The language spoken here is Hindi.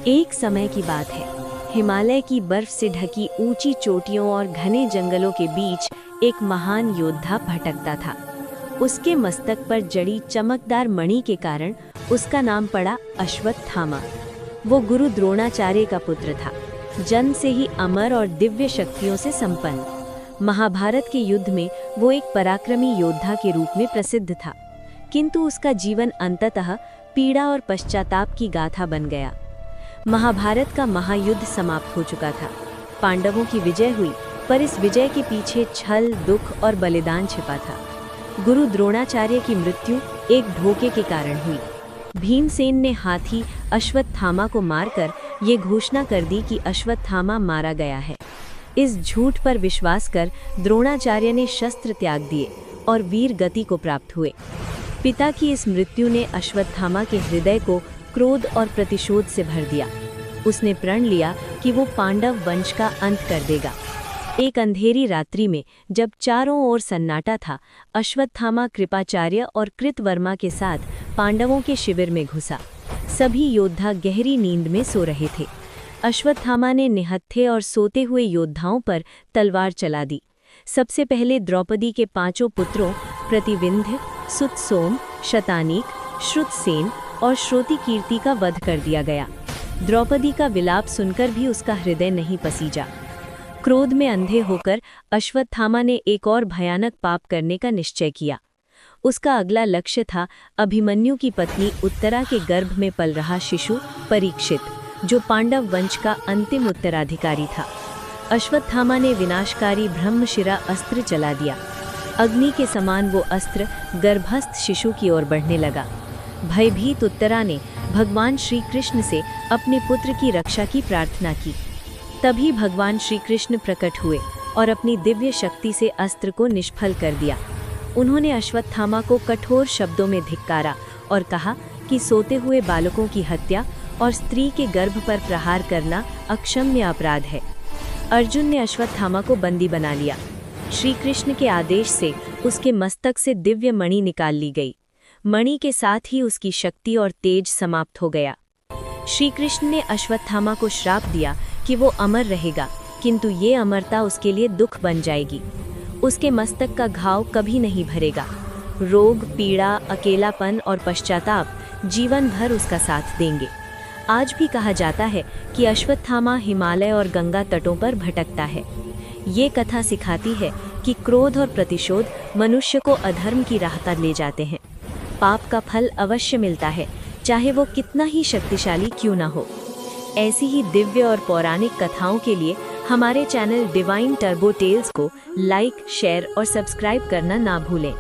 एक समय की बात है। हिमालय की बर्फ से ढकी ऊंची चोटियों और घने जंगलों के बीच एक महान योद्धा भटकता था। उसके मस्तक पर जड़ी चमकदार मणि के कारण उसका नाम पड़ा अश्वत्थामा। वो गुरु द्रोणाचार्य का पुत्र था, जन्म से ही अमर और दिव्य शक्तियों से संपन्न। महाभारत के युद्ध में वो एक पराक्रमी योद्धा के रूप में प्रसिद्ध था, किंतु उसका जीवन अंततः पीड़ा और पश्चाताप की गाथा बन गया। महाभारत का महायुद्ध समाप्त हो चुका था। पांडवों की विजय हुई, पर इस विजय के पीछे छल, दुख और बलिदान छिपा था। गुरु द्रोणाचार्य की मृत्यु एक धोखे के कारण हुई। भीमसेन ने हाथी अश्वत्थामा को मारकर ये घोषणा कर दी कि अश्वत्थामा मारा गया है। इस झूठ पर विश्वास कर द्रोणाचार्य ने शस्त्र त्याग दिए और वीर गति को प्राप्त हुए। पिता की इस मृत्यु ने अश्वत्थामा के हृदय को क्रोध और प्रतिशोध से भर दिया। उसने प्रण लिया कि वो पांडव वंश का अंत कर देगा। एक अंधेरी रात्रि में जब चारों ओर सन्नाटा था, अश्वत्थामा कृपाचार्य और कृतवर्मा के साथ पांडवों के शिविर में घुसा। सभी योद्धा गहरी नींद में सो रहे थे। अश्वत्थामा ने निहत्थे और सोते हुए योद्धाओं पर तलवार चला दी। सबसे पहले द्रौपदी के 5 पुत्रों प्रतिविंध्य, सुतसोम, शतानीक, श्रुतसेन और श्रोतिकीर्ति का वध कर दिया गया। द्रौपदी का विलाप सुनकर भी उसका हृदय नहीं पसीजा। क्रोध में अंधे होकर अश्वत्थामा ने एक और भयानक पाप करने का निश्चय किया। उसका अगला लक्ष्य था अभिमन्यु की पत्नी उत्तरा के गर्भ में पल रहा शिशु परीक्षित, जो पांडव वंश का अंतिम उत्तराधिकारी था। अश्वत्थामा ने विनाशकारी ब्रह्मशिरा अस्त्र चला दिया। अग्नि के समान वो अस्त्र गर्भस्थ शिशु की ओर बढ़ने लगा। भयभीत उत्तरा ने भगवान श्री कृष्ण से अपने पुत्र की रक्षा की प्रार्थना की। तभी भगवान श्री कृष्ण प्रकट हुए और अपनी दिव्य शक्ति से अस्त्र को निष्फल कर दिया। उन्होंने अश्वत्थामा को कठोर शब्दों में धिक्कारा और कहा कि सोते हुए बालकों की हत्या और स्त्री के गर्भ पर प्रहार करना अक्षम्य अपराध है। अर्जुन ने अश्वत्थामा को बंदी बना लिया। श्री कृष्ण के आदेश से उसके मस्तक से दिव्य मणि निकाल ली गई। मणि के साथ ही उसकी शक्ति और तेज समाप्त हो गया। श्री कृष्ण ने अश्वत्थामा को श्राप दिया कि वो अमर रहेगा, किंतु ये अमरता उसके लिए दुख बन जाएगी। उसके मस्तक का घाव कभी नहीं भरेगा। रोग, पीड़ा, अकेलापन और पश्चाताप जीवन भर उसका साथ देंगे। आज भी कहा जाता है कि अश्वत्थामा हिमालय और गंगा तटों पर भटकता है। ये कथा सिखाती है कि क्रोध और प्रतिशोध मनुष्य को अधर्म की राह पर ले जाते हैं। पाप का फल अवश्य मिलता है, चाहे वो कितना ही शक्तिशाली क्यों न हो। ऐसी ही दिव्य और पौराणिक कथाओं के लिए हमारे चैनल डिवाइन टर्बो टेल्स को लाइक, शेयर और सब्सक्राइब करना ना भूलें।